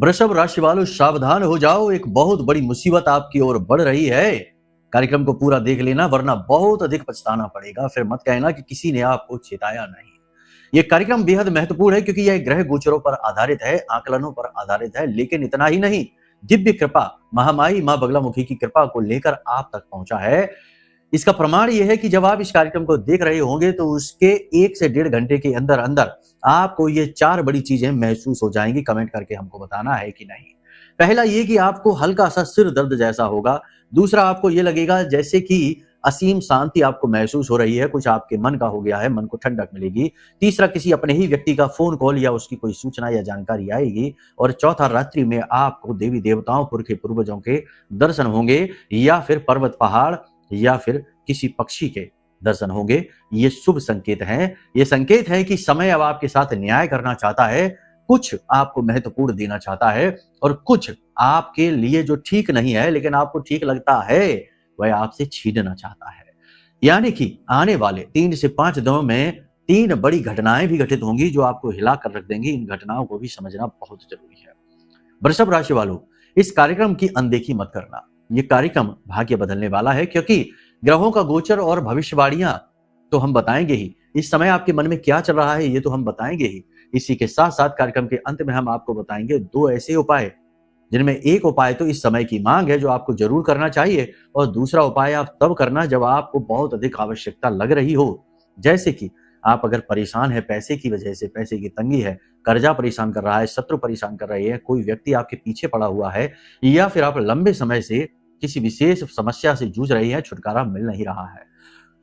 वृषभ राशि वालों सावधान हो जाओ, एक बहुत बड़ी मुसीबत आपकी ओर बढ़ रही है। कार्यक्रम को पूरा देख लेना वरना बहुत अधिक पछताना पड़ेगा। फिर मत कहना कि किसी ने आपको चेताया नहीं। ये कार्यक्रम बेहद महत्वपूर्ण है क्योंकि यह ग्रह गोचरों पर आधारित है, आकलनों पर आधारित है। लेकिन इतना ही नहीं, दिव्य कृपा महामाई मां बगलामुखी की कृपा को लेकर आप तक पहुंचा है। इसका प्रमाण यह है कि जब आप इस कार्यक्रम को देख रहे होंगे तो उसके 1 से 1.5 घंटे के अंदर अंदर आपको ये 4 बड़ी चीजें महसूस हो जाएंगी। कमेंट करके हमको बताना है कि नहीं। पहला ये कि आपको हल्का सा सिर दर्द जैसा होगा। दूसरा, आपको ये लगेगा जैसे कि असीम शांति आपको महसूस हो रही है, कुछ आपके मन का हो गया है, मन को ठंडक मिलेगी। तीसरा, किसी अपने ही व्यक्ति का फोन कॉल या उसकी कोई सूचना या जानकारी आएगी। और चौथा, रात्रि में आपको देवी देवताओं पुरखे पूर्वजों के दर्शन होंगे या फिर पर्वत पहाड़ या फिर किसी पक्षी के दर्शन होंगे। ये शुभ संकेत हैं। ये संकेत है कि समय अब आपके साथ न्याय करना चाहता है, कुछ आपको महत्वपूर्ण देना चाहता है और कुछ आपके लिए जो ठीक नहीं है लेकिन आपको ठीक लगता है वह आपसे छीनना चाहता है। यानी कि आने वाले 3 से 5 दिनों में 3 बड़ी घटनाएं भी घटित होंगी जो आपको हिला कर रख देंगी। इन घटनाओं को भी समझना बहुत जरूरी है। वृषभ राशि वालों, इस कार्यक्रम की अनदेखी मत करना। ये कार्यक्रम भाग्य बदलने वाला है क्योंकि ग्रहों का गोचर और भविष्यवाणियां तो हम बताएंगे ही। इस समय आपके मन में क्या चल रहा है ये तो हम बताएंगे ही। इसी के साथ साथ कार्यक्रम के अंत में हम आपको बताएंगे 2 ऐसे उपाय जिनमें एक उपाय तो इस समय की मांग है जो आपको जरूर करना चाहिए और दूसरा उपाय आप तब करना जब आपको बहुत अधिक आवश्यकता लग रही हो। जैसे कि आप अगर परेशान है, पैसे की वजह से पैसे की तंगी है, कर्जा परेशान कर रहा है, शत्रु परेशान कर रही है, कोई व्यक्ति आपके पीछे पड़ा हुआ है या फिर आप लंबे समय से किसी विशेष समस्या से जूझ रही है, छुटकारा मिल नहीं रहा है,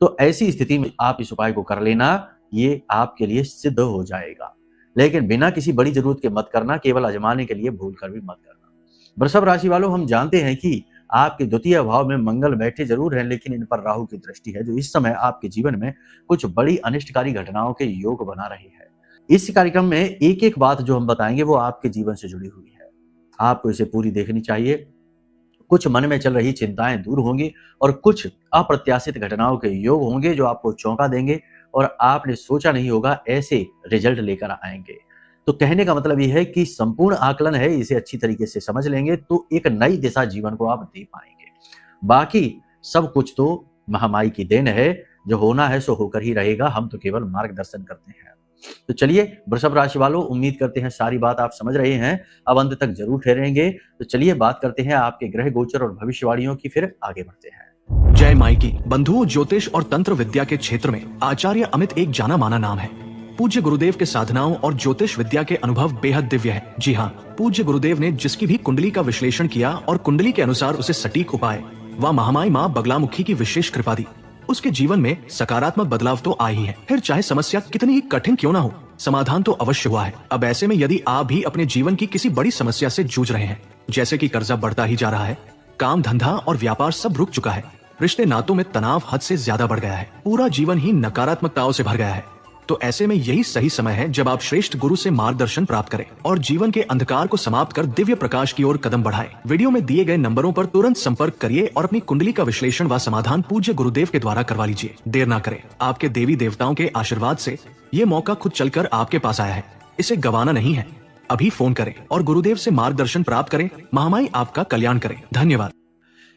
तो ऐसी स्थिति में आप इस उपाय को कर लेना, ये आपके लिए सिद्ध हो जाएगा। लेकिन बिना किसी बड़ी जरूरत के मत करना, केवल आजमाने के लिए भूल कर भी मत करना। वृषभ राशि वालों, हम जानते हैं कि आपके द्वितीय भाव में मंगल बैठे जरूर हैं लेकिन इन पर राहु की दृष्टि है जो इस समय आपके जीवन में कुछ बड़ी अनिष्टकारी घटनाओं के योग बना रही है। इस कार्यक्रम में एक एक बात जो हम बताएंगे वो आपके जीवन से जुड़ी हुई है, आपको इसे पूरी देखनी चाहिए। कुछ मन में चल रही चिंताएं दूर होंगी और कुछ अप्रत्याशित घटनाओं के योग होंगे जो आपको चौंका देंगे और आपने सोचा नहीं होगा ऐसे रिजल्ट लेकर आएंगे। तो कहने का मतलब यह है कि संपूर्ण आकलन है, इसे अच्छी तरीके से समझ लेंगे तो एक नई दिशा जीवन को आप दे पाएंगे। बाकी सब कुछ तो महामाई की देन है, जो होना है सो होकर ही रहेगा, हम तो केवल मार्गदर्शन करते हैं। तो चलिए वृषभ राशि वालों, उम्मीद करते हैं सारी बात आप समझ रहे हैं, अब अंत तक जरूर ठहरेंगे। तो चलिए बात करते हैं आपके ग्रह गोचर और भविष्यवाणियों की, फिर आगे बढ़ते हैं। जय माई की बंधुओं, ज्योतिष और तंत्र विद्या के क्षेत्र में आचार्य अमित एक जाना माना नाम है। पूज्य गुरुदेव के साधनाओं और ज्योतिष विद्या के अनुभव बेहद दिव्य है। जी हाँ, पूज्य गुरुदेव ने जिसकी भी कुंडली का विश्लेषण किया और कुंडली के अनुसार उसे सटीक उपाय व महामाई माँ बगलामुखी की विशेष कृपा दी, उसके जीवन में सकारात्मक बदलाव तो आ ही है। फिर चाहे समस्या कितनी ही कठिन क्यों ना हो, समाधान तो अवश्य हुआ है। अब ऐसे में यदि आप भी अपने जीवन की किसी बड़ी समस्या से जूझ रहे हैं, जैसे कि कर्जा बढ़ता ही जा रहा है, काम धंधा और व्यापार सब रुक चुका है, रिश्ते नातों में तनाव हद से ज्यादा बढ़ गया है, पूरा जीवन ही नकारात्मकताओं से भर गया है, तो ऐसे में यही सही समय है जब आप श्रेष्ठ गुरु से मार्गदर्शन प्राप्त करें और जीवन के अंधकार को समाप्त कर दिव्य प्रकाश की ओर कदम बढ़ाएं। वीडियो में दिए गए नंबरों पर तुरंत संपर्क करिए और अपनी कुंडली का विश्लेषण व समाधान पूज्य गुरुदेव के द्वारा करवा लीजिए। देर ना करें, आपके देवी देवताओं के आशीर्वाद से ये मौका खुद चलकर आपके पास आया है, इसे गंवाना नहीं है। अभी फोन करें और गुरुदेव से मार्गदर्शन प्राप्त करें। महामाई आपका कल्याण करें। धन्यवाद।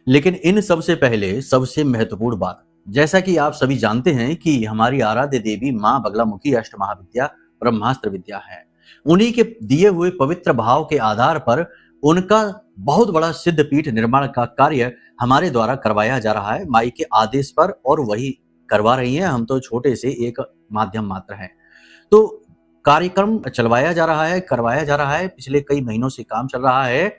लेकिन इन सबसे पहले सबसे महत्वपूर्ण बात, जैसा कि आप सभी जानते हैं कि हमारी आराध्य देवी मां बगलामुखी अष्ट महाविद्या ब्रह्मास्त्र विद्या है। उन्हीं के दिए हुए पवित्र भाव के आधार पर उनका बहुत बड़ा सिद्ध पीठ निर्माण का कार्य हमारे द्वारा करवाया जा रहा है, माई के आदेश पर, और वही करवा रही हैं। हम तो छोटे से एक माध्यम मात्र हैं। तो कार्यक्रम चलवाया जा रहा है, करवाया जा रहा है, पिछले कई महीनों से काम चल रहा है।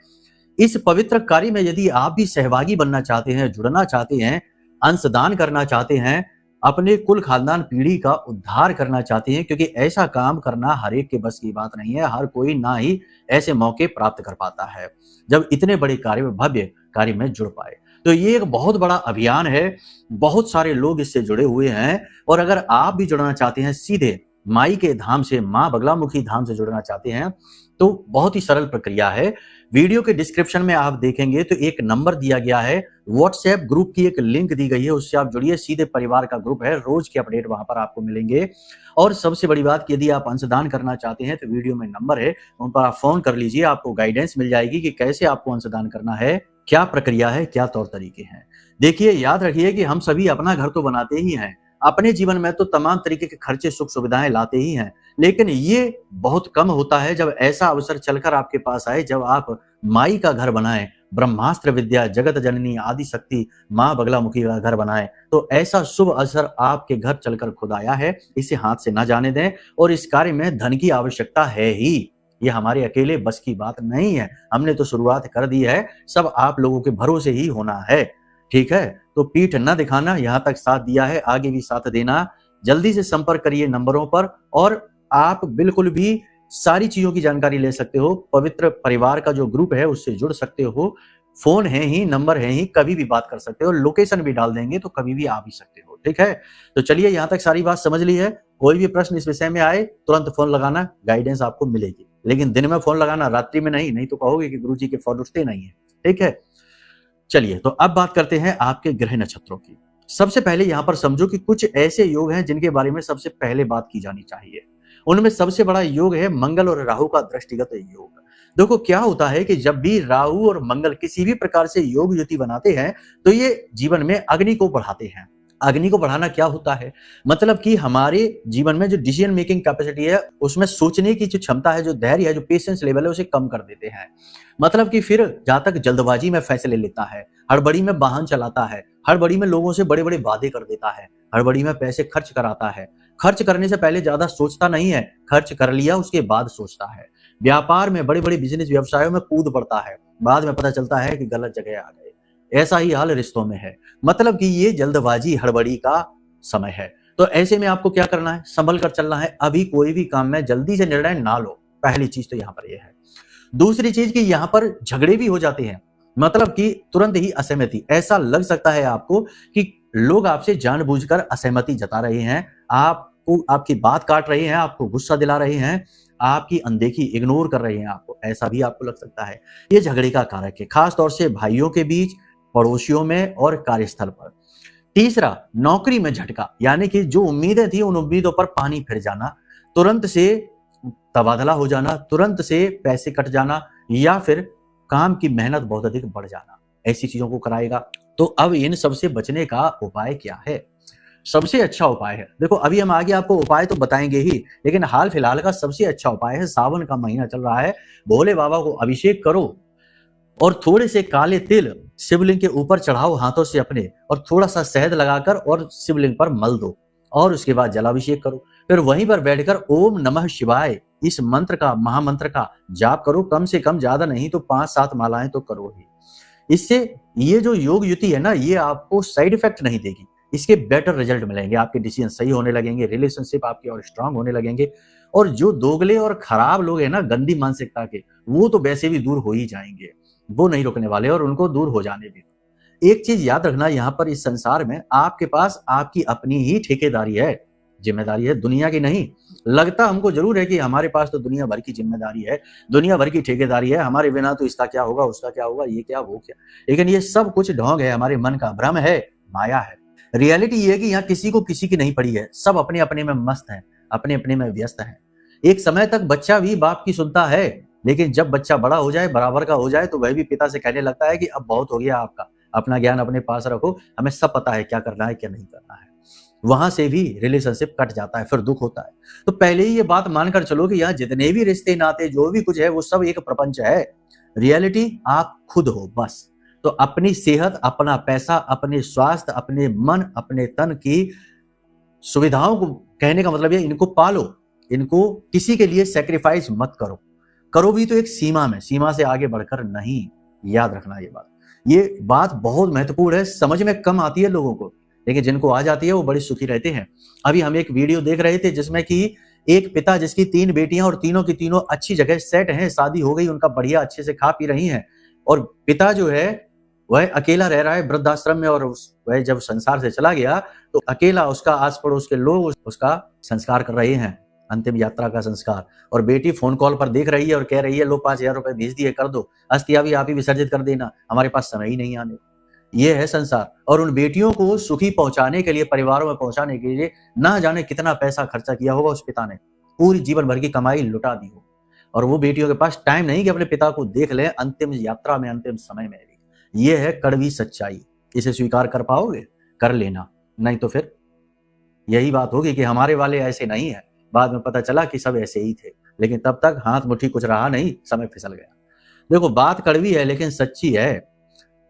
इस पवित्र कार्य में यदि आप भी सहभागी बनना चाहते हैं, जुड़ना चाहते हैं, अंशदान करना चाहते हैं, अपने कुल खानदान पीढ़ी का उद्धार करना चाहते हैं, क्योंकि ऐसा काम करना हर एक के बस की बात नहीं है, हर कोई ना ही ऐसे मौके प्राप्त कर पाता है जब इतने बड़े कार्य में, भव्य कार्य में जुड़ पाए। तो ये एक बहुत बड़ा अभियान है, बहुत सारे लोग इससे जुड़े हुए हैं और अगर आप भी जुड़ना चाहते हैं सीधे माई के धाम से, मां बगलामुखी धाम से जुड़ना चाहते हैं तो बहुत ही सरल प्रक्रिया है। वीडियो के डिस्क्रिप्शन में आप देखेंगे तो एक नंबर दिया गया है, व्हाट्सएप ग्रुप की एक लिंक दी गई है, उससे आप जुड़िए। सीधे परिवार का ग्रुप है, रोज के अपडेट वहां पर आपको मिलेंगे। और सबसे बड़ी बात, यदि आप अंशदान करना चाहते हैं तो वीडियो में नंबर है, उन पर आप फोन कर लीजिए, आपको गाइडेंस मिल जाएगी कि कैसे आपको अंशदान करना है, क्या प्रक्रिया है, क्या तौर तरीके हैं। देखिए, याद रखिए कि हम सभी अपना घर तो बनाते ही हैं, अपने जीवन में तो तमाम तरीके के खर्चे सुख सुविधाएं लाते ही हैं, लेकिन ये बहुत कम होता है जब ऐसा अवसर चलकर आपके पास आए, जब आप माई का घर बनाएं, ब्रह्मास्त्र विद्या जगत जननी आदि शक्ति मां बगलामुखी का घर बनाएं। तो ऐसा शुभ अवसर आपके घर चलकर खुद आया है, इसे हाथ से ना जाने दें। और इस कार्य में धन की आवश्यकता है ही, ये हमारे अकेले बस की बात नहीं है। हमने तो शुरुआत कर दी है, सब आप लोगों के भरोसे ही होना है। ठीक है, तो पीठ न दिखाना, यहां तक साथ दिया है, आगे भी साथ देना। जल्दी से संपर्क करिए नंबरों पर, और आप बिल्कुल भी सारी चीजों की जानकारी ले सकते हो। पवित्र परिवार का जो ग्रुप है उससे जुड़ सकते हो। फोन है ही, नंबर है ही, कभी भी बात कर सकते हो, लोकेशन भी डाल देंगे तो कभी भी आ भी सकते हो। ठीक है, तो चलिए, यहां तक सारी बात समझ ली है। कोई भी प्रश्न इस विषय में आए तुरंत फोन लगाना, गाइडेंस आपको मिलेगी। लेकिन दिन में फोन लगाना, रात्रि में नहीं तो कहोगे कि गुरुजी के फोन उठते नहीं है। ठीक है, चलिए, तो अब बात करते हैं आपके ग्रह नक्षत्रों की। सबसे पहले यहां पर समझो कि कुछ ऐसे योग हैं जिनके बारे में सबसे पहले बात की जानी चाहिए। उनमें सबसे बड़ा योग है मंगल और राहु का दृष्टिगत योग। देखो, क्या होता है कि जब भी राहु और मंगल किसी भी प्रकार से योग युति बनाते हैं तो ये जीवन में अग्नि को बढ़ाते हैं। अग्नि को बढ़ाना क्या होता है, मतलब कि हमारे जीवन में जो डिसीजन मेकिंग कैपेसिटी है, उसमें सोचने की जो क्षमता है, जो धैर्य है, जो पेशेंस लेवल है, उसे कम कर देते हैं। मतलब कि फिर जहां तक जल्दबाजी में फैसले लेता है, हड़बड़ी में वाहन चलाता है, हड़बड़ी में लोगों से बड़े बड़े वादे कर देता है, हड़बड़ी में पैसे खर्च कराता है, खर्च करने से पहले ज्यादा सोचता नहीं है, खर्च कर लिया उसके बाद सोचता है। व्यापार में, बड़े बड़े बिजनेस व्यवसायों में कूद पड़ता है, बाद में पता चलता है कि गलत जगह आ गए। ऐसा ही हाल रिश्तों में है, मतलब कि ये जल्दबाजी हड़बड़ी का समय है। तो ऐसे में आपको क्या करना है, संभल कर चलना है। अभी कोई भी काम में जल्दी से निर्णय ना लो, पहली चीज तो यहाँ पर यह है। दूसरी चीज कि यहाँ पर झगड़े भी हो जाते हैं, मतलब कि तुरंत ही असहमति। ऐसा लग सकता है आपको कि लोग आपसे जानबूझकर असहमति जता रहे हैं, आपको आपकी बात काट रहे हैं, आपको गुस्सा दिला रहे हैं, आपकी अनदेखी, इग्नोर कर रहे हैं आपको, ऐसा भी आपको लग सकता है। ये झगड़े का कारक है, खास तौर से भाइयों के बीच, पड़ोसियों में और कार्यस्थल पर। तीसरा, नौकरी में झटका, यानी कि जो उम्मीदें थी उन उम्मीदों पर पानी फिर जाना, तुरंत से तबादला हो जाना, तुरंत से पैसे कट जाना, या फिर काम की मेहनत बहुत अधिक बढ़ जाना, ऐसी चीजों को कराएगा। तो अब इन सबसे बचने का उपाय क्या है? सबसे अच्छा उपाय है, देखो अभी हम आगे आपको उपाय तो बताएंगे ही, लेकिन हाल फिलहाल का सबसे अच्छा उपाय है, सावन का महीना चल रहा है, भोले बाबा को अभिषेक करो और थोड़े से काले तिल शिवलिंग के ऊपर चढ़ाओ हाथों से अपने, और थोड़ा सा शहद लगाकर और शिवलिंग पर मल दो, और उसके बाद जलाभिषेक करो। फिर वहीं पर बैठकर ओम नमः शिवाय इस मंत्र का, महामंत्र का जाप करो। कम से कम, ज्यादा नहीं तो 5-7 मालाएं तो करो ही। इससे ये जो योग युति है ना, ये आपको साइड इफेक्ट नहीं देगी, इसके बेटर रिजल्ट मिलेंगे, आपके डिसीजन सही होने लगेंगे, रिलेशनशिप आपके और स्ट्रांग होने लगेंगे। और जो दोगले और खराब लोग हैं ना, गंदी मानसिकता के, वो तो वैसे भी दूर हो ही जाएंगे, वो नहीं रुकने वाले, और उनको दूर हो जाने भी। एक चीज याद रखना, यहाँ पर इस संसार में आपके पास आपकी अपनी ही ठेकेदारी है, जिम्मेदारी है, दुनिया की नहीं। लगता हमको जरूर है कि हमारे पास तो दुनिया भर की जिम्मेदारी है, दुनिया भर की ठेकेदारी है, हमारे बिना तो इसका क्या होगा, उसका क्या होगा, ये क्या वो क्या, लेकिन ये सब कुछ ढोंग है, हमारे मन का भ्रम है, माया है। रियलिटी ये है कि यहाँ किसी को किसी की नहीं पड़ी है, सब अपने अपने में मस्त हैं, अपने अपने में व्यस्त हैं। एक समय तक बच्चा भी बाप की सुनता है, लेकिन जब बच्चा बड़ा हो जाए, बराबर का हो जाए, तो वह भी पिता से कहने लगता है कि अब बहुत हो गया आपका, अपना ज्ञान अपने पास रखो, हमें सब पता है क्या करना है क्या नहीं करना है। वहां से भी रिलेशनशिप कट जाता है, फिर दुख होता है। तो पहले ही ये बात मानकर चलो कि यहाँ जितने भी रिश्ते नाते जो भी कुछ है, वो सब एक प्रपंच है। रियलिटी आप खुद हो बस। तो अपनी सेहत, अपना पैसा, अपने स्वास्थ्य, अपने मन, अपने तन की सुविधाओं को, कहने का मतलब ये, इनको पालो, इनको किसी के लिए सेक्रीफाइस मत करो, करो भी तो एक सीमा में, सीमा से आगे बढ़कर नहीं। याद रखना ये बात बहुत महत्वपूर्ण है, समझ में कम आती है लोगों को, लेकिन जिनको आ जाती है वो बड़े सुखी रहते हैं। अभी हम एक वीडियो देख रहे थे जिसमें कि एक पिता जिसकी 3 बेटियां और तीनों की तीनों अच्छी जगह सेट हैं, शादी हो गई, उनका बढ़िया अच्छे से खा पी रही हैं, और पिता जो है वह अकेला रह रहा है वृद्धाश्रम में, और वह जब संसार से चला गया तो अकेला उसका आस पड़ोस के लोग उसका संस्कार कर रहे हैं। अंतिम यात्रा का संस्कार। और बेटी फोन कॉल पर देख रही है और कह रही है लो 5,000 रुपए भेज दिए, कर दो, अस्थियां भी आप ही विसर्जित कर देना, हमारे पास समय ही नहीं आने का। ये है संसार। और उन बेटियों को सुखी पहुंचाने के लिए, परिवारों में पहुंचाने के लिए ना जाने कितना पैसा खर्चा किया होगा उस पिता ने, पूरी जीवन भर की कमाई लुटा दी हो, और वो बेटियों के पास टाइम नहीं कि अपने पिता को देख ले अंतिम यात्रा में, अंतिम समय में भी। ये है कड़वी सच्चाई। इसे स्वीकार कर पाओगे? कर लेना, नहीं तो फिर यही बात होगी कि हमारे वाले ऐसे नहीं है, बाद में पता चला कि सब ऐसे ही थे, लेकिन तब तक हाथ मुट्ठी कुछ रहा नहीं, समय फिसल गया। देखो बात कड़वी है लेकिन सच्ची है।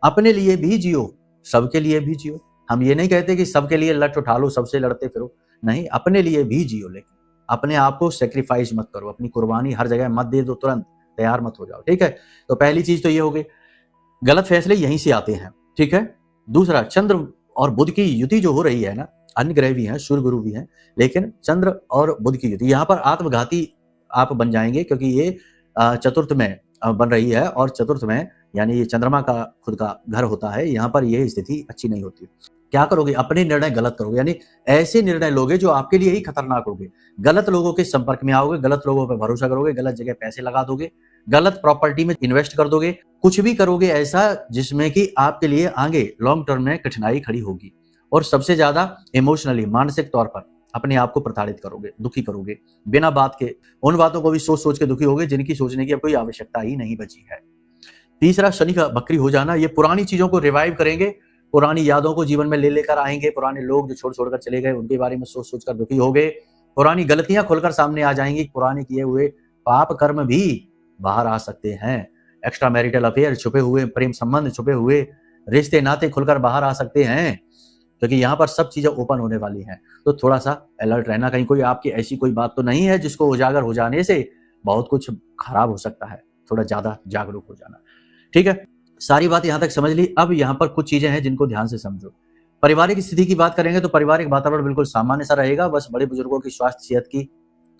अपने लिए भी जियो, सबके लिए भी जियो। हम ये नहीं कहते कि सबके लिए लट उठा लो, सबसे लड़ते फिरो, नहीं, अपने लिए भी जियो, लेकिन अपने आप को सेक्रीफाइस मत करो, अपनी कुर्बानी हर जगह मत दे दो, तुरंत तैयार मत हो जाओ, ठीक है। तो पहली चीज तो ये हो गई, गलत फैसले यहीं से आते हैं, ठीक है। दूसरा, चंद्र और बुध की युति जो हो रही है ना, अन्य ग्रह भी हैं, सूर्य गुरु भी हैं, लेकिन चंद्र और बुध की युति, यहाँ पर आत्मघाती आप बन जाएंगे, क्योंकि ये चतुर्थ में बन रही है, और चतुर्थ में यानी ये चंद्रमा का खुद का घर होता है, यहाँ पर यह स्थिति अच्छी नहीं होती। क्या करोगे? अपने निर्णय गलत करोगे, यानी ऐसे निर्णय लोगे जो आपके लिए ही खतरनाक होंगे। गलत लोगों के संपर्क में आओगे, गलत लोगों पर भरोसा करोगे, गलत जगह पैसे लगा दोगे, गलत प्रॉपर्टी में इन्वेस्ट कर दोगे, कुछ भी करोगे ऐसा जिसमें कि आपके लिए आगे लॉन्ग टर्म में कठिनाई खड़ी होगी। और सबसे ज्यादा इमोशनली, मानसिक तौर पर अपने आप को प्रताड़ित करोगे, दुखी करोगे, बिना बात के उन बातों को भी सोच सोच के दुखी होगे जिनकी सोचने की अब कोई आवश्यकता ही नहीं बची है। तीसरा, शनि का बकरी हो जाना, ये पुरानी चीजों को रिवाइव करेंगे, पुरानी यादों को जीवन में ले लेकर आएंगे, पुराने लोग जो छोड़ छोड़कर चले गए उनके बारे में सोच सोच कर दुखी हो गए, पुरानी गलतियां खुलकर सामने आ जाएंगी, पुराने किए हुए पाप कर्म भी बाहर आ सकते हैं, एक्स्ट्रा मैरिटल अफेयर, छुपे हुए प्रेम संबंध, छुपे हुए रिश्ते नाते खुलकर बाहर आ सकते हैं, क्योंकि यहाँ पर सब चीजें ओपन होने वाली हैं। तो थोड़ा सा अलर्ट रहना, कहीं कोई आपकी ऐसी कोई बात तो नहीं है जिसको उजागर हो जाने से बहुत कुछ खराब हो सकता है, थोड़ा ज्यादा जागरूक हो जाना, ठीक है। सारी बात यहां तक समझ ली। अब यहां पर कुछ चीजें हैं जिनको ध्यान से समझो। पारिवारिक स्थिति की बात करेंगे तो पारिवारिक वातावरण बिल्कुल सामान्य सा रहेगा, बस बड़े बुजुर्गों की स्वास्थ्य सेहत की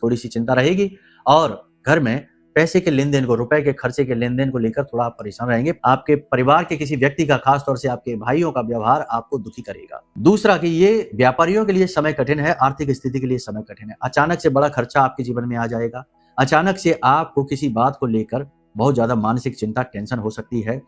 थोड़ी सी चिंता रहेगी, और घर में पैसे के लेन देन को, रुपए के खर्चे के लेन देन को लेकर थोड़ा आप परेशान रहेंगे। आपके परिवार के किसी व्यक्ति का, खासतौर से आपके भाइयों का व्यवहार आपको दुखी करेगा। दूसरा कि ये व्यापारियों के लिए समय कठिन है, आर्थिक स्थिति के लिए समय कठिन है। अचानक से बड़ा खर्चा आपके जीवन में आ जाएगा, अचानक से आपको किसी बात को लेकर बहुत ज्यादा मानसिक चिंता, टेंशन हो सकती है।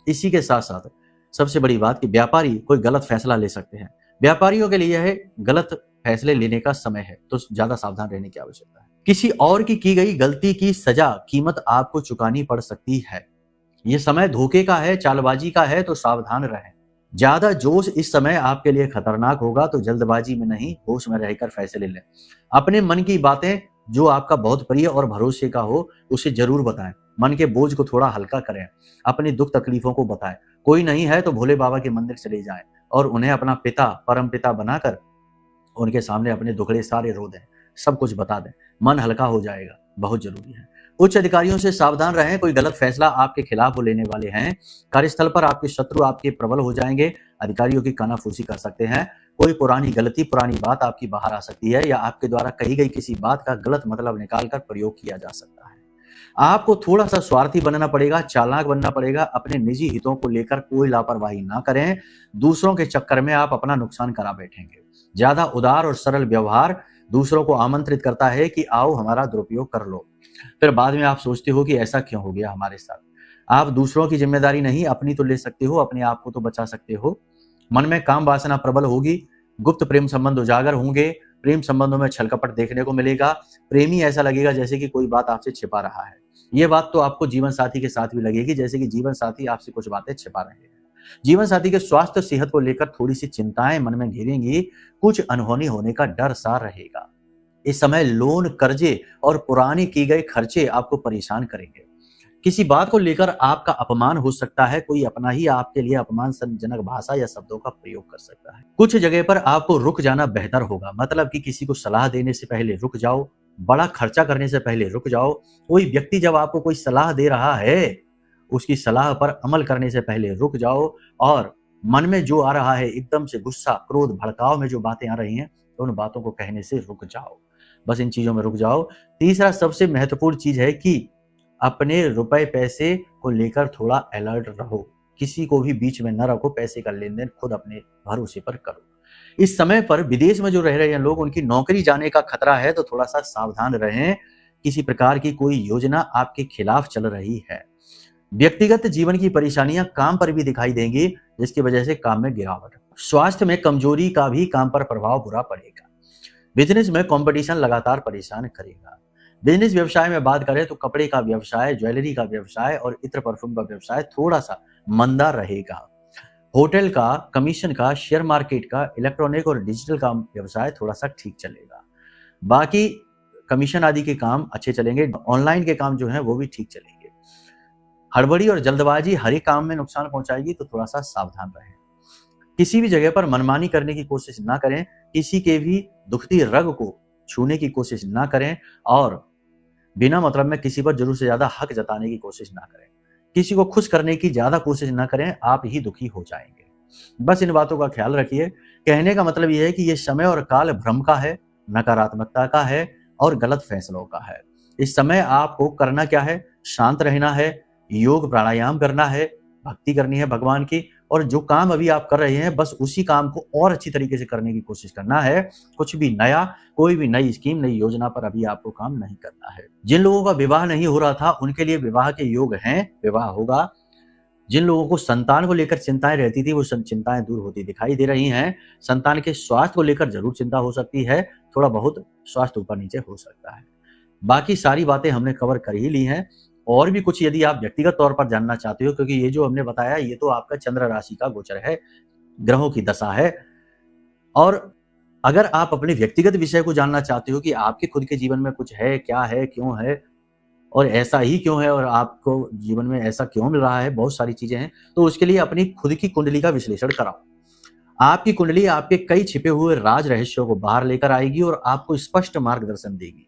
इसी के साथ साथ सबसे बड़ी बात कि व्यापारी कोई गलत फैसला ले सकते हैं। व्यापारियों के लिए है गलत फैसले लेने का समय है, तो ज्यादा सावधान रहने की आवश्यकता है। किसी और की गई गलती की सजा, कीमत आपको चुकानी पड़ सकती है। यह समय धोखे का है, चालबाजी का है, तो सावधान रहें। ज्यादा जोश इस समय आपके लिए खतरनाक होगा, तो जल्दबाजी में नहीं, होश में रहकर फैसले लें। अपने मन की बातें जो आपका बहुत प्रिय और भरोसे का हो उसे जरूर बताएं। मन के बोझ को थोड़ा हल्का करें, अपनी दुख तकलीफों को बताएं। कोई नहीं है तो भोले बाबा के मंदिर चले जाएं और उन्हें अपना पिता, परम पिता बनाकर उनके सामने अपने दुखड़े सारे रो दें, सब कुछ बता दें, मन हल्का हो जाएगा, बहुत जरूरी है। उच्च अधिकारियों से सावधान रहें, कोई गलत फैसला आपके खिलाफ वो लेने वाले हैं। कार्यस्थल पर आपके शत्रु आपके प्रबल हो जाएंगे, अधिकारियों की कानाफूसी कर सकते हैं। कोई पुरानी गलती, पुरानी बात आपकी बाहर आ सकती है, या आपके द्वारा कही गई किसी बात का गलत मतलब निकालकर प्रयोग किया जा सकता है। आपको थोड़ा सा स्वार्थी बनना पड़ेगा, चालाक बनना पड़ेगा। अपने निजी हितों को लेकर कोई लापरवाही ना करें, दूसरों के चक्कर में आप अपना नुकसान करा बैठेंगे। ज्यादा उदार और सरल व्यवहार दूसरों को आमंत्रित करता है कि आओ हमारा दुरुपयोग कर लो, फिर बाद में आप सोचते हो कि ऐसा क्यों हो गया हमारे साथ। आप दूसरों की जिम्मेदारी नहीं, अपनी तो ले सकते हो, अपने आप को तो बचा सकते हो। मन में काम वासना प्रबल होगी, गुप्त प्रेम संबंध उजागर होंगे, प्रेम संबंधों में छलकपट देखने को मिलेगा। प्रेमी ऐसा लगेगा जैसे कि कोई बात आपसे छिपा रहा है। ये बात तो आपको जीवन साथी के साथ भी लगेगी, जैसे कि जीवन साथी आपसे कुछ बातें छिपा रहे हैं। जीवन साथी के स्वास्थ्य सेहत को लेकर थोड़ी सी चिंताएं मन में घेरेंगी, कुछ अनहोनी होने का डर सा रहेगा। इस समय लोन, कर्जे और पुराने किए गए खर्चे आपको परेशान करेंगे। किसी बात को लेकर आपका अपमान हो सकता है, कोई अपना ही आपके लिए अपमानजनक भाषा या शब्दों का प्रयोग कर सकता है। कुछ जगह पर आपको रुक जाना बेहतर होगा, मतलब कि किसी को सलाह देने से पहले रुक जाओ, बड़ा खर्चा करने से पहले रुक जाओ। कोई व्यक्ति जब आपको कोई सलाह दे रहा है, उसकी सलाह पर अमल करने से पहले रुक जाओ, और मन में जो आ रहा है एकदम से गुस्सा, क्रोध, भड़काव में जो बातें आ रही हैं, उन बातों को कहने से रुक जाओ। बस इन चीजों में रुक जाओ। तीसरा सबसे महत्वपूर्ण चीज है कि अपने रुपए पैसे को लेकर थोड़ा अलर्ट रहो, किसी को भी बीच में न रखो, पैसे का लेन देन खुद अपने भरोसे पर करो। इस समय पर विदेश में जो रह रहे हैं लोग, उनकी नौकरी जाने का खतरा है, तो थोड़ा सा सावधान रहें। किसी प्रकार की कोई योजना आपके खिलाफ चल रही है। व्यक्तिगत जीवन की परेशानियां काम पर भी दिखाई देंगी, जिसकी वजह से काम में गिरावट। स्वास्थ्य में कमजोरी का भी काम पर प्रभाव बुरा पड़ेगा। बिजनेस में कंपटीशन लगातार परेशान करेगा। बिजनेस व्यवसाय में बात करें तो कपड़े का व्यवसाय, ज्वेलरी का व्यवसाय और इत्र परफ्यूम का व्यवसाय थोड़ा सा मंदा रहेगा। होटल का, कमीशन का, शेयर मार्केट का, इलेक्ट्रॉनिक और डिजिटल का व्यवसाय थोड़ा सा ठीक चलेगा। बाकी कमीशन आदि के काम अच्छे चलेंगे। ऑनलाइन के काम जो है वो भी ठीक चलेंगे। हड़बड़ी और जल्दबाजी हर एक काम में नुकसान पहुंचाएगी, तो थोड़ा सा सावधान रहें। किसी भी जगह पर मनमानी करने की कोशिश ना करें। किसी के भी दुखती रग को छूने की कोशिश ना करें और बिना मतलब में किसी पर जरूर से ज्यादा हक जताने की कोशिश ना करें। किसी को खुश करने की ज्यादा कोशिश ना करें, आप ही दुखी हो जाएंगे। बस इन बातों का ख्याल रखिए। कहने का मतलब यह है कि यह समय और काल भ्रम का है, नकारात्मकता का है और गलत फैसलों का है। इस समय आपको करना क्या है? शांत रहना है, योग प्राणायाम करना है, भक्ति करनी है भगवान की, और जो काम अभी आप कर रहे हैं बस उसी काम को और अच्छी तरीके से करने की कोशिश करना है। कुछ भी नया, कोई भी नई स्कीम, नई योजना पर अभी आपको काम नहीं करना है। जिन लोगों का विवाह नहीं हो रहा था, उनके लिए विवाह के योग हैं, विवाह होगा। जिन लोगों को संतान को लेकर चिंताएं रहती थी, वो चिंताएं दूर होती दिखाई दे रही हैं। संतान के स्वास्थ्य को लेकर जरूर चिंता हो सकती है, थोड़ा बहुत स्वास्थ्य ऊपर नीचे हो सकता है। बाकी सारी बातें हमने कवर कर ही ली हैं। और भी कुछ यदि आप व्यक्तिगत तौर पर जानना चाहते हो, क्योंकि ये जो हमने बताया ये तो आपका चंद्र राशि का गोचर है, ग्रहों की दशा है, और अगर आप अपने व्यक्तिगत विषय को जानना चाहते हो कि आपके खुद के जीवन में कुछ है, क्या है, क्यों है और ऐसा ही क्यों है और आपको जीवन में ऐसा क्यों मिल रहा है, बहुत सारी चीजें हैं, तो उसके लिए अपनी खुद की कुंडली का विश्लेषण कराओ। आपकी कुंडली आपके कई छिपे हुए राज रहस्यों को बाहर लेकर आएगी और आपको स्पष्ट मार्गदर्शन देगी।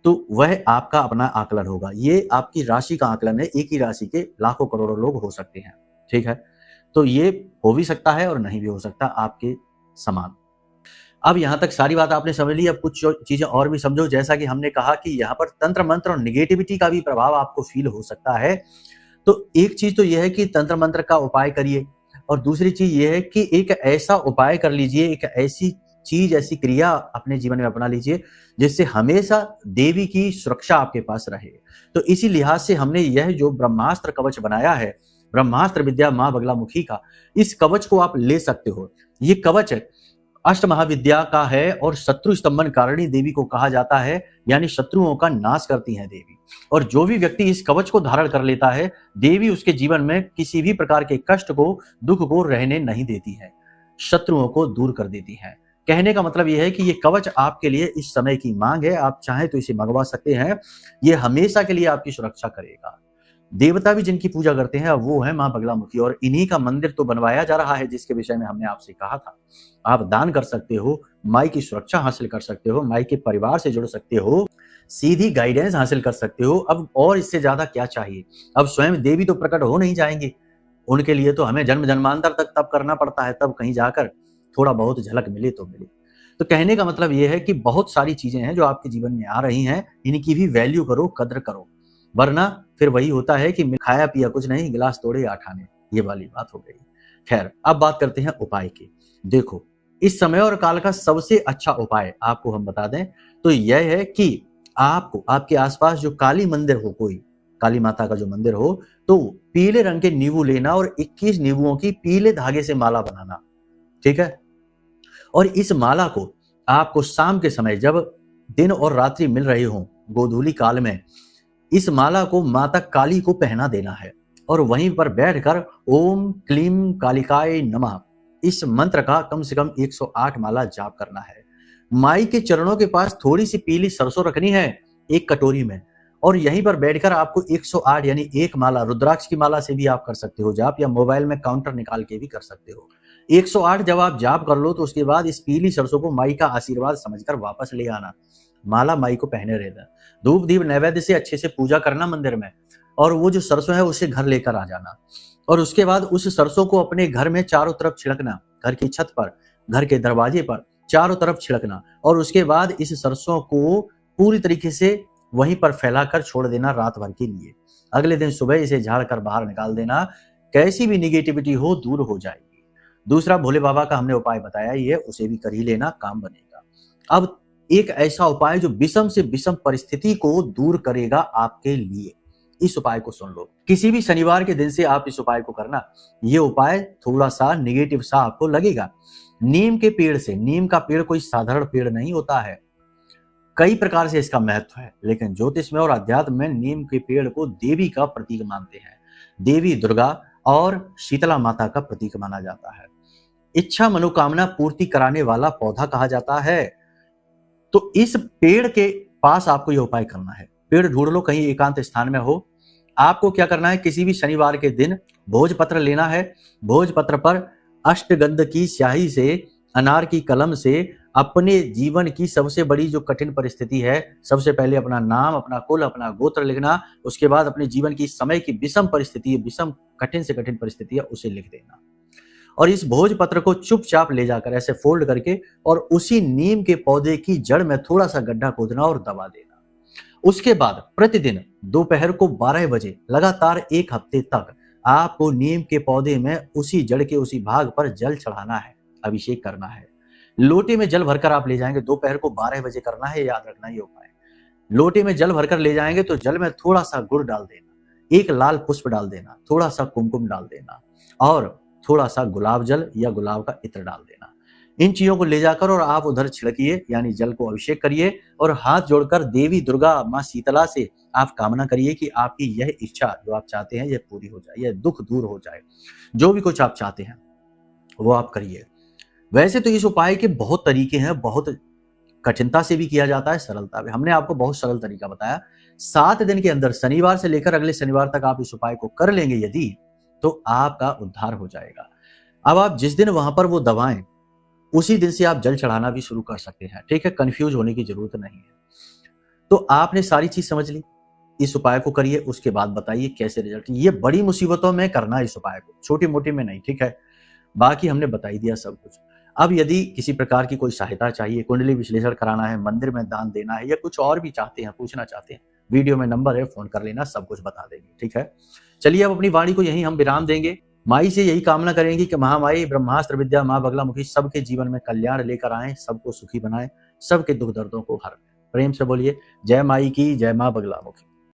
तो वह आपका अपना आकलन होगा। ये आपकी राशि का आकलन है। एक ही राशि के लाखों करोड़ों लोग हो सकते हैं, ठीक है? तो ये हो भी सकता है और नहीं भी हो सकता, आपके समान। अब यहां तक सारी बात आपने समझ ली। अब कुछ चीजें और भी समझो। जैसा कि हमने कहा कि यहाँ पर तंत्र मंत्र और निगेटिविटी का भी प्रभाव आपको फील हो सकता है। तो एक चीज तो यह है कि तंत्र मंत्र का उपाय करिए, और दूसरी चीज यह है कि एक ऐसा उपाय कर लीजिए, एक ऐसी चीज, ऐसी क्रिया अपने जीवन में अपना लीजिए जिससे हमेशा देवी की सुरक्षा आपके पास रहे। तो इसी लिहाज से हमने यह जो ब्रह्मास्त्र कवच बनाया है, ब्रह्मास्त्र विद्या मां बगलामुखी का, इस कवच को आप ले सकते हो। ये कवच अष्टमहाविद्या का है और शत्रु स्तंभन कारिणी देवी को कहा जाता है, यानी शत्रुओं का नाश करती है देवी। और जो भी व्यक्ति इस कवच को धारण कर लेता है, देवी उसके जीवन में किसी भी प्रकार के कष्ट को, दुख को रहने नहीं देती है, शत्रुओं को दूर कर देती है। कहने का मतलब यह है कि ये कवच आपके लिए इस समय की मांग है। आप चाहें तो इसे मंगवा सकते हैं। ये हमेशा के लिए आपकी सुरक्षा करेगा। देवता भी जिनकी पूजा करते हैं वो है मां बगलामुखी, और इन्हीं का मंदिर तो बनवाया जा रहा है, जिसके विषय में हमने आपसे कहा था। आप दान कर सकते हो, माई की सुरक्षा हासिल कर सकते हो, माई के परिवार से जुड़ सकते हो, सीधी गाइडेंस हासिल कर सकते हो। अब और इससे ज्यादा क्या चाहिए? अब स्वयं देवी तो प्रकट हो नहीं जाएंगे, उनके लिए तो हमें जन्म जन्मांतर तक तब करना पड़ता है, तब कहीं जाकर थोड़ा बहुत झलक मिले तो मिले। तो कहने का मतलब यह है कि बहुत सारी चीजें हैं जो आपके जीवन में आ रही हैं, इनकी भी वैल्यू करो, कद्र करो, वरना फिर वही होता है कि खाया पिया कुछ नहीं, गिलास तोड़े आठाने, ये वाली बात हो गई। खैर, अब बात करते हैं उपाय की। देखो, इस समय और काल का सबसे अच्छा उपाय आपको हम बता दें तो यह है कि आपको आपके आसपास जो काली मंदिर हो, कोई काली माता का जो मंदिर हो, तो पीले रंग के नींबू लेना और 21 नींबुओं की पीले धागे से माला बनाना, ठीक है? और इस माला को आपको शाम के समय, जब दिन और रात्रि मिल रहे हो, गोधूली काल में, इस माला को माता काली को पहना देना है और वहीं पर बैठकर ओम क्लीम कालिकाय नमः इस मंत्र का कम से कम 108 माला जाप करना है। माई के चरणों के पास थोड़ी सी पीली सरसों रखनी है एक कटोरी में, और यहीं पर बैठकर आपको 108 यानी एक माला, रुद्राक्ष की माला से भी आप कर सकते हो जाप, या मोबाइल में काउंटर निकाल के भी कर सकते हो। 108 जब आप जाप कर लो तो उसके बाद इस पीली सरसों को माई का आशीर्वाद समझकर वापस ले आना, माला माई को पहने रहना, धूप दीप नैवेद्य से अच्छे से पूजा करना मंदिर में, और वो जो सरसों है उसे घर लेकर आ जाना, और उसके बाद उस सरसों को अपने घर में चारों तरफ छिड़कना, घर की छत पर, घर के दरवाजे पर चारों तरफ छिड़कना, और उसके बाद इस सरसों को पूरी तरीके से वहीं पर फैलाकर छोड़ देना रात भर के लिए। अगले दिन सुबह इसे झाड़ कर बाहर निकाल देना, कैसी भी निगेटिविटी हो दूर हो जाएगी। दूसरा, भोले बाबा का हमने उपाय बताया, ये उसे भी कर ही लेना, काम बनेगा। अब एक ऐसा उपाय जो विषम से विषम परिस्थिति को दूर करेगा आपके लिए, इस उपाय को सुन लो। किसी भी शनिवार के दिन से आप इस उपाय को करना। ये उपाय थोड़ा सा नेगेटिव सा आपको लगेगा। नीम के पेड़ से, नीम का पेड़ कोई साधारण पेड़ नहीं होता है, कई प्रकार से इसका महत्व है, लेकिन ज्योतिष में और अध्यात्म में नीम के पेड़ को देवी का प्रतीक मानते हैं। देवी दुर्गा और शीतला माता का प्रतीक माना जाता है। इच्छा मनोकामना पूर्ति कराने वाला पौधा कहा जाता है। तो इस पेड़ के पास आपको यह उपाय करना है। पेड़ ढूंढ लो, कहीं एकांत स्थान में हो। आपको क्या करना है, किसी भी शनिवार के दिन भोजपत्र लेना है। भोजपत्र पर अष्टगंध की स्याही से, अनार की कलम से अपने जीवन की सबसे बड़ी जो कठिन परिस्थिति है, सबसे पहले अपना नाम, अपना कुल, अपना गोत्र लिखना। उसके बाद अपने जीवन की समय की विषम परिस्थिति, विषम कठिन से कठिन परिस्थिति है, उसे लिख देना। और इस भोजपत्र को चुपचाप ले जाकर ऐसे फोल्ड करके और उसी नीम के पौधे की जड़ में थोड़ा सा गड्ढा खोदना और दबा देना। उसके बाद प्रतिदिन दोपहर को 12 बजे लगातार 1 हफ्ते तक आपको नीम के पौधे में उसी जड़ के उसी भाग पर जल चढ़ाना है, अभिषेक करना है। लोटे में जल भरकर आप ले जाएंगे, दोपहर को 12 बजे करना है, याद रखना ये उपाय। लोटे में जल भरकर ले जाएंगे तो जल में थोड़ा सा गुड़ डाल देना, 1 लाल पुष्प डाल देना, थोड़ा सा कुमकुम डाल देना और थोड़ा सा गुलाब जल या गुलाब का इत्र डाल देना। इन चीजों को ले जाकर और आप उधर छिड़किए, यानी जल को अभिषेक करिए और हाथ जोड़कर देवी दुर्गा माँ शीतला से आप कामना करिए कि आपकी यह इच्छा जो आप चाहते हैं यह पूरी हो जाए, यह दुख दूर हो जाए। जो भी कुछ आप चाहते हैं वो आप करिए। वैसे तो इस उपाय के बहुत तरीके हैं, बहुत कठिनता से भी किया जाता है, सरलता भी। हमने आपको बहुत सरल तरीका बताया। 7 दिन के अंदर, शनिवार से लेकर अगले शनिवार तक आप इस उपाय को कर लेंगे यदि, तो आपका उद्धार हो जाएगा। अब आप जिस दिन वहां पर वो दबाएं, उसी दिन से आप जल चढ़ाना भी शुरू कर सकते हैं, ठीक है। कंफ्यूज होने की जरूरत नहीं है। तो आपने सारी चीज समझ ली, इस उपाय को करिए, उसके बाद बताइए कैसे रिजल्ट। ये बड़ी मुसीबतों में करना है इस उपाय को, छोटी मोटी में नहीं, ठीक है। बाकी हमने बता ही दिया सब कुछ। अब यदि किसी प्रकार की कोई सहायता चाहिए, कुंडली विश्लेषण कराना है, मंदिर में दान देना है या कुछ और भी चाहते हैं, पूछना चाहते हैं, वीडियो में नंबर है, फोन कर लेना, सब कुछ बता देंगे, ठीक है। चलिए अब अपनी वाणी को यहीं हम विराम देंगे। माई से यही कामना करेंगे कि महामाई ब्रह्मास्त्र विद्या माँ बगलामुखी सबके जीवन में कल्याण लेकर आए, सबको सुखी बनाए, सबके दुख दर्दों को हर। प्रेम से बोलिए जय माई की, जय माँ बगलामुखी।